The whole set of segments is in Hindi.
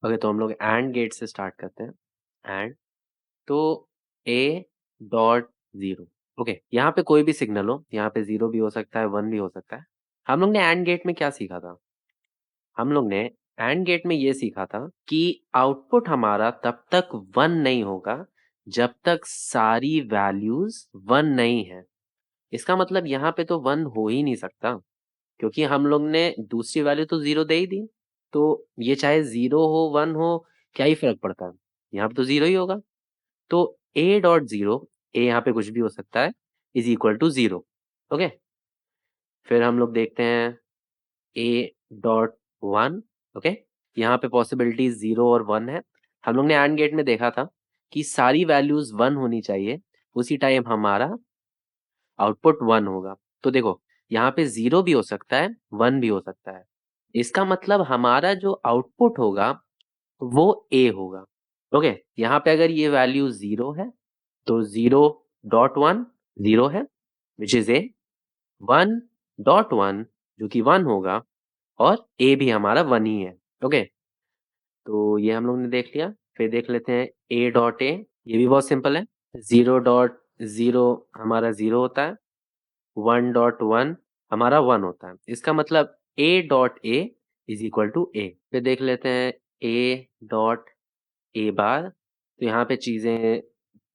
ओके, तो हम लोग एंड गेट से स्टार्ट करते हैं। एंड तो ए डॉट जीरो। ओके, यहाँ पे कोई भी सिग्नल हो, यहाँ पे जीरो भी हो सकता है, वन भी हो सकता है। हम लोग ने एंड गेट में क्या सीखा था? हम लोग ने एंड गेट में ये सीखा था कि आउटपुट हमारा तब तक वन नहीं होगा जब तक सारी वैल्यूज वन नहीं है। इसका मतलब यहाँ पे तो वन हो ही नहीं सकता, क्योंकि हम लोग ने दूसरी वैल्यू तो जीरो दे ही दी। तो ये चाहे जीरो हो वन हो, क्या ही फर्क पड़ता है, यहाँ पे तो जीरो ही होगा। तो ए डॉट जीरो, ए यहाँ पे कुछ भी हो सकता है, is equal to zero. Okay, फिर हम लोग देखते हैं ए डॉट वन। ओके, यहाँ पे पॉसिबिलिटी जीरो और वन है। हम लोग ने एंड गेट में देखा था कि सारी वैल्यूज वन होनी चाहिए, उसी टाइम हमारा आउटपुट वन होगा। तो देखो, यहाँ पे जीरो भी हो सकता है, वन भी हो सकता है। इसका मतलब हमारा जो आउटपुट होगा वो ए होगा। ओके, यहाँ पे अगर ये वैल्यू जीरो है तो जीरो डॉट वन जीरो है, which is a. One dot one जो कि वन होगा, और ए भी हमारा वन ही है। ओके, तो ये हम लोग ने देख लिया। फिर देख लेते हैं ए डॉट ए। ये भी बहुत सिंपल है। जीरो डॉट जीरो हमारा जीरो होता है, वन डॉट वन हमारा वन होता है। इसका मतलब A dot A is equal to A. फिर देख लेते हैं ए डॉट ए बार। तो यहाँ पे चीजें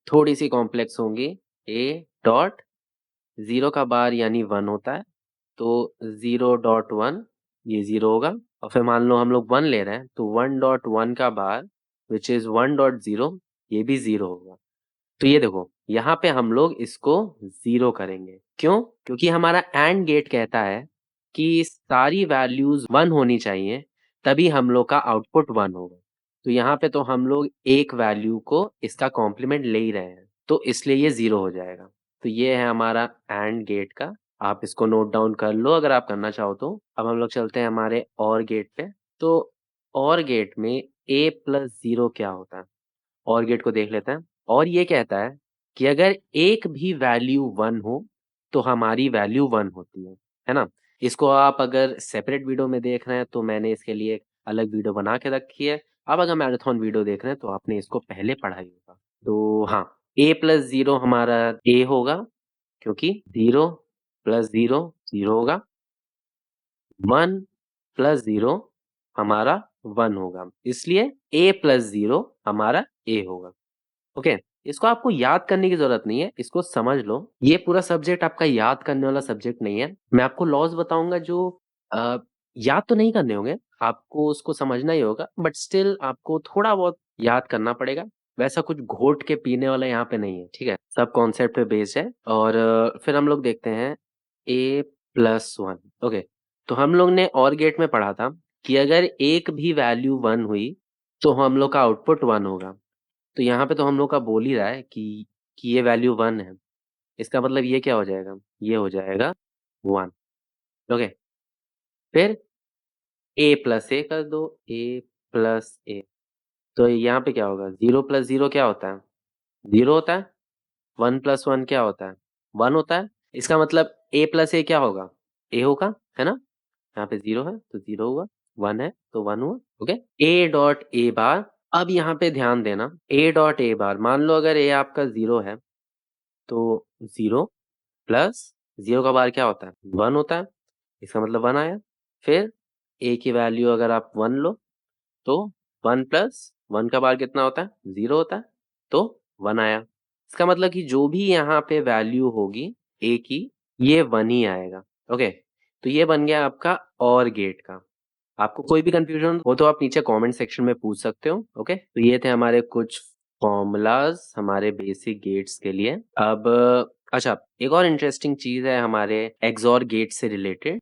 थोड़ी सी कॉम्प्लेक्स होंगी। ए डॉट जीरो का बार यानी वन होता है, तो जीरो डॉट वन ये जीरो होगा। और फिर मान लो हम लोग वन ले रहे हैं, तो वन डॉट वन का bar which is one dot zero, ये भी जीरो होगा। तो ये देखो, यहाँ पे हम लोग इसको जीरो करेंगे। क्यों? क्योंकि हमारा एंड गेट कहता है कि सारी वैल्यूज वन होनी चाहिए, तभी हम लोग का आउटपुट वन होगा। तो यहाँ पे तो हम लोग एक वैल्यू को इसका कॉम्प्लीमेंट ले ही रहे हैं, तो इसलिए ये जीरो हो जाएगा। तो ये है हमारा एंड गेट का। आप इसको नोट डाउन कर लो अगर आप करना चाहो तो। अब हम लोग चलते हैं हमारे और गेट पे। तो और गेट में ए प्लस जीरो क्या होता है? और गेट को देख लेते हैं। और ये कहता है कि अगर एक भी वैल्यू वन हो तो हमारी वैल्यू वन होती है ना? इसको आप अगर सेपरेट वीडियो में देख रहे हैं तो मैंने इसके लिए एक अलग वीडियो बना के रखी है। अब अगर मैराथन वीडियो देख रहे हैं तो आपने इसको पहले पढ़ा ही होगा। तो हाँ, ए प्लस जीरो हमारा ए होगा, क्योंकि जीरो प्लस जीरो जीरो होगा। वन प्लस जीरो हमारा वन होगा, इसलिए ए प्लस जीरो हमारा ए होगा। ओके, इसको आपको याद करने की जरूरत नहीं है, इसको समझ लो। ये पूरा सब्जेक्ट आपका याद करने वाला सब्जेक्ट नहीं है। मैं आपको लॉज बताऊंगा जो अ, याद तो नहीं करने होंगे, आपको उसको समझना ही होगा, बट स्टिल आपको थोड़ा बहुत याद करना पड़ेगा। वैसा कुछ घोट के पीने वाला यहाँ पे नहीं है, ठीक है? सब कॉन्सेप्ट पे बेस्ड है। और फिर हम लोग देखते हैं ए प्लस वन। ओके, तो हम लोग ने और गेट में पढ़ा था कि अगर एक भी वैल्यू वन हुई तो हम लोग का आउटपुट वन होगा। तो यहाँ पे तो हम लोग का बोल ही रहा है कि ये वैल्यू वन है। इसका मतलब ये क्या हो जाएगा? ये हो जाएगा वन। ओके, फिर ए प्लस ए कर दो, ए प्लस ए। तो यहाँ पे क्या होगा? जीरो प्लस जीरो क्या होता है? जीरो होता है। वन प्लस वन क्या होता है? वन होता है। इसका मतलब ए प्लस ए क्या होगा? ए होगा, है ना? यहाँ पे जीरो है तो जीरो हुआ, वन है तो वन हुआ। ओके, ए डॉट ए बार। अब यहाँ पे ध्यान देना, ए डॉट ए बार, मान लो अगर ए आपका जीरो है तो जीरो प्लस जीरो का बार क्या होता है? वन होता है। इसका मतलब वन आया। फिर ए की वैल्यू अगर आप वन लो तो वन प्लस वन का बार कितना होता है? जीरो होता है, तो वन आया। इसका मतलब कि जो भी यहाँ पे वैल्यू होगी ए की, ये वन ही आएगा। ओके, तो ये बन गया आपका और गेट का। आपको कोई भी कंफ्यूजन हो तो आप नीचे कमेंट सेक्शन में पूछ सकते हो। ओके, तो ये थे हमारे कुछ फॉर्मूलाज हमारे बेसिक गेट्स के लिए। अब अच्छा, एक और इंटरेस्टिंग चीज है हमारे एक्सॉर गेट से रिलेटेड।